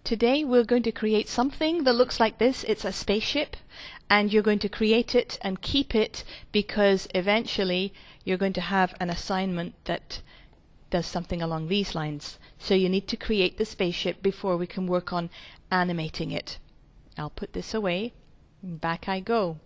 Today we're going to create something that looks like this. It's a spaceship, and you're going to create it and keep it because eventually you're going to have an assignment that does something along these lines. So you need to create the spaceship before we can work on animating it. I'll put this away. Back I go.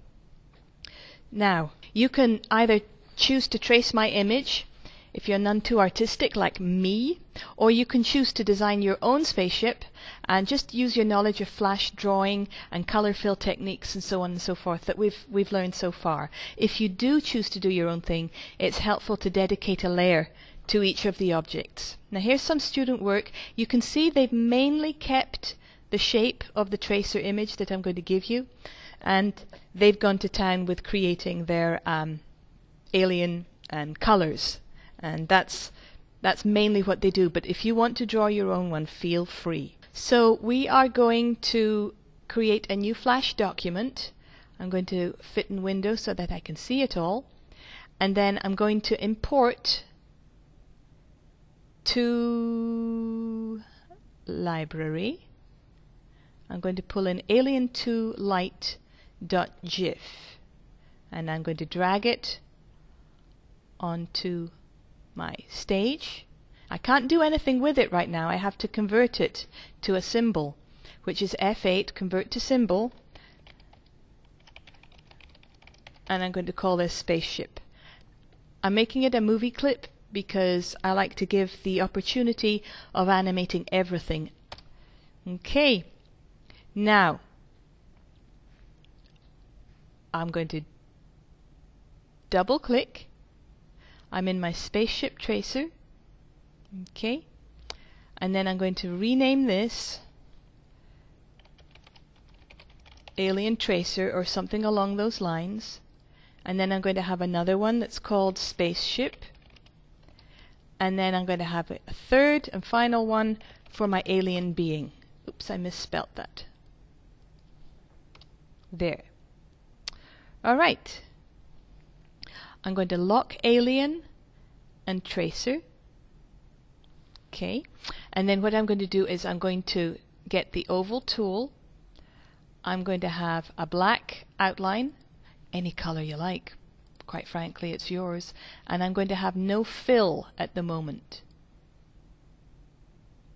Now, you can either choose to trace my image if you're none too artistic like me, or you can choose to design your own spaceship and just use your knowledge of flash drawing and color fill techniques and so on and so forth that we've learned so far. If you do choose to do your own thing, it's helpful to dedicate a layer to each of the objects. Now here's some student work. You can see they've mainly kept the shape of the tracer image that I'm going to give you, and they've gone to town with creating their alien and colors. And that's mainly what they do. But if you want to draw your own one, feel free. So we are going to create a new Flash document. I'm going to fit in Windows so that I can see it all. And then I'm going to import to library. I'm going to pull in alien2light.gif. And I'm going to drag it onto my stage. I can't do anything with it right now. I have to convert it to a symbol, which is F8, convert to symbol, and I'm going to call this Spaceship. I'm making it a movie clip because I like to give the opportunity of animating everything. Okay, now I'm going to double click. I'm in my spaceship tracer, okay, and then I'm going to rename this Alien Tracer or something along those lines, and then I'm going to have another one that's called Spaceship, and then I'm going to have a third and final one for my alien being. Oops, I misspelt that. There. Alright. I'm going to lock alien and tracer. Okay. And then what I'm going to do is I'm going to get the oval tool. I'm going to have a black outline, any color you like. Quite frankly, it's yours. And I'm going to have no fill at the moment.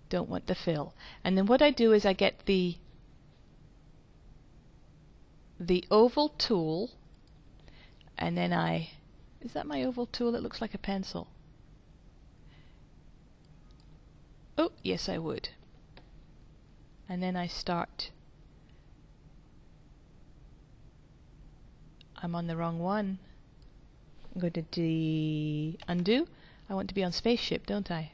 Don't want the fill. And then what I do is I get the oval tool, and then is that my oval tool? It looks like a pencil. Oh, yes I would. And then I start. I'm on the wrong one. I'm going to undo. I want to be on Spaceship, don't I?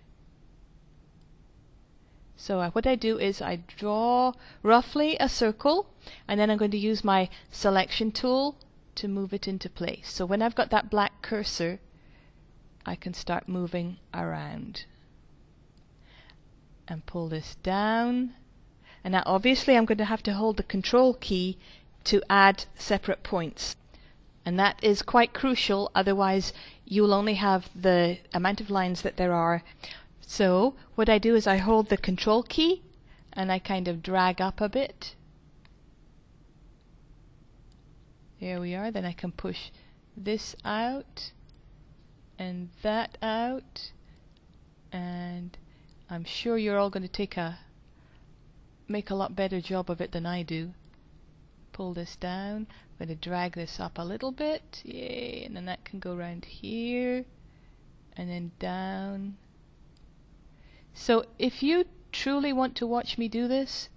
So what I do is I draw roughly a circle, and then I'm going to use my selection tool to move it into place. So when I've got that black cursor, I can start moving around and pull this down. And now obviously I'm going to have to hold the control key to add separate points, and that is quite crucial, otherwise you'll only have the amount of lines that there are. So what I do is I hold the control key and I kind of drag up a bit. There we are. Then I can push this out and that out, and I'm sure you're all going to make a lot better job of it than I do. Pull this down. I'm going to drag this up a little bit. Yay! And then that can go around here and then down. So if you truly want to watch me do this,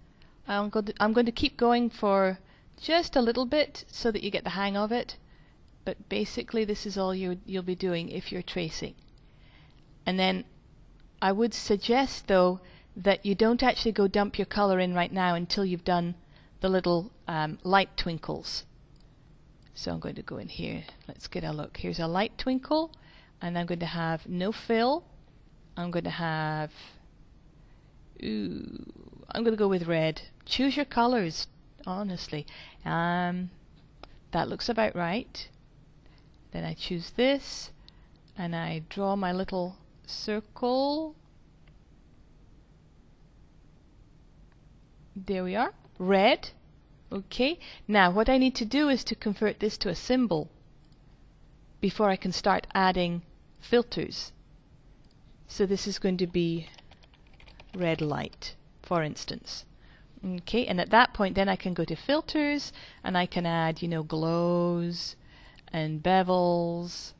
I'm going to keep going for just a little bit so that you get the hang of it. But basically this is all you'll be doing if you're tracing. And then I would suggest though that you don't actually go dump your color in right now until you've done the little light twinkles. So I'm going to go in here. Let's get a look. Here's a light twinkle, and I'm going to have no fill. I'm going to have I'm going to go with red. Choose your colors, honestly. That looks about right. Then I choose this and I draw my little circle There we are. Red. Okay. Now what I need to do is to convert this to a symbol before I can start adding filters. So this is going to be red light, for instance. Okay, and at that point then I can go to filters and I can add, you know, glows and bevels.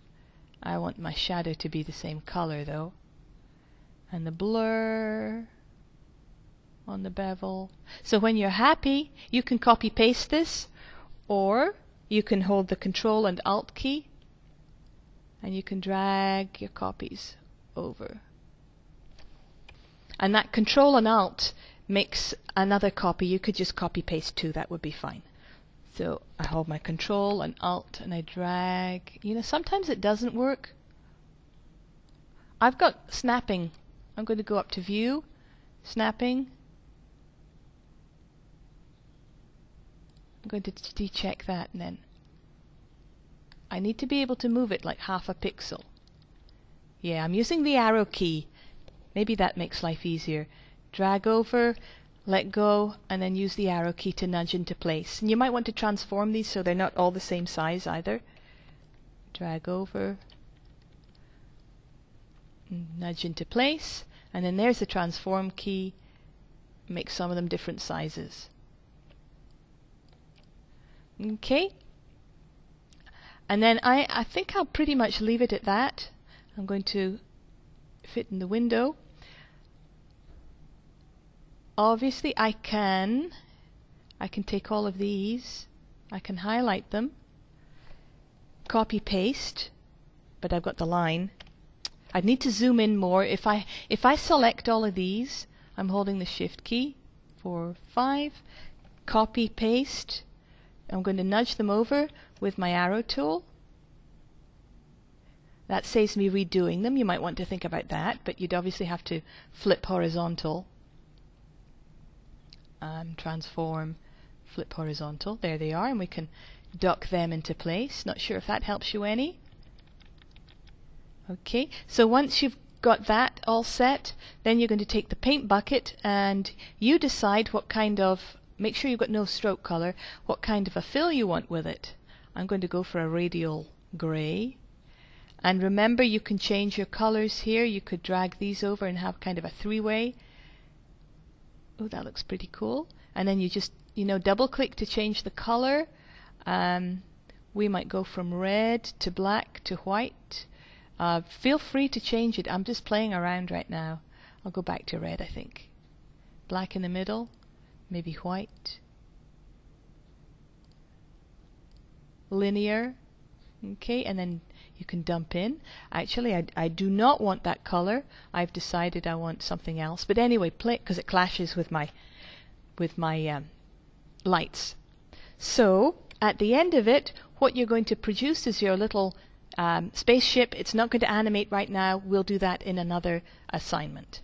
I want my shadow to be the same color though. And the blur on the bevel. So when you're happy, you can copy paste this, or you can hold the Control and Alt key and you can drag your copies over. And that Control and Alt makes another copy. You could just copy paste two, that would be fine. So I hold my Control and Alt and I drag. You know, sometimes it doesn't work. I've got snapping. I'm going to go up to View, Snapping. I'm going to decheck that, and then I need to be able to move it like half a pixel. Yeah, I'm using the arrow key. Maybe that makes life easier. Drag over, let go, and then use the arrow key to nudge into place. And you might want to transform these so they're not all the same size either. Drag over, nudge into place, and then there's the transform key. Make some of them different sizes. Okay. And then I think I'll pretty much leave it at that. I'm going to fit in the window. Obviously I can take all of these, I can highlight them, copy paste, but I've got the line. I'd need to zoom in more. If I select all of these, I'm holding the Shift key, 4, 5, copy paste. I'm going to nudge them over with my arrow tool. That saves me redoing them. You might want to think about that, but you'd obviously have to flip horizontal. Transform, flip horizontal. There they are, and we can dock them into place. Not sure if that helps you any. Okay, so once you've got that all set, then you're going to take the paint bucket and you decide what kind of, make sure you've got no stroke color, what kind of a fill you want with it. I'm going to go for a radial gray. And remember, you can change your colors here. You could drag these over and have kind of a three-way. Oh, that looks pretty cool. And then you just, you know, double click to change the color. We might go from red to black to white. Feel free to change it. I'm just playing around right now. I'll go back to red, I think. Black in the middle, maybe white. Linear. Okay, and then you can dump in. Actually, I do not want that color. I've decided I want something else. But anyway, play because it clashes with my lights. So at the end of it, what you're going to produce is your little spaceship. It's not going to animate right now. We'll do that in another assignment.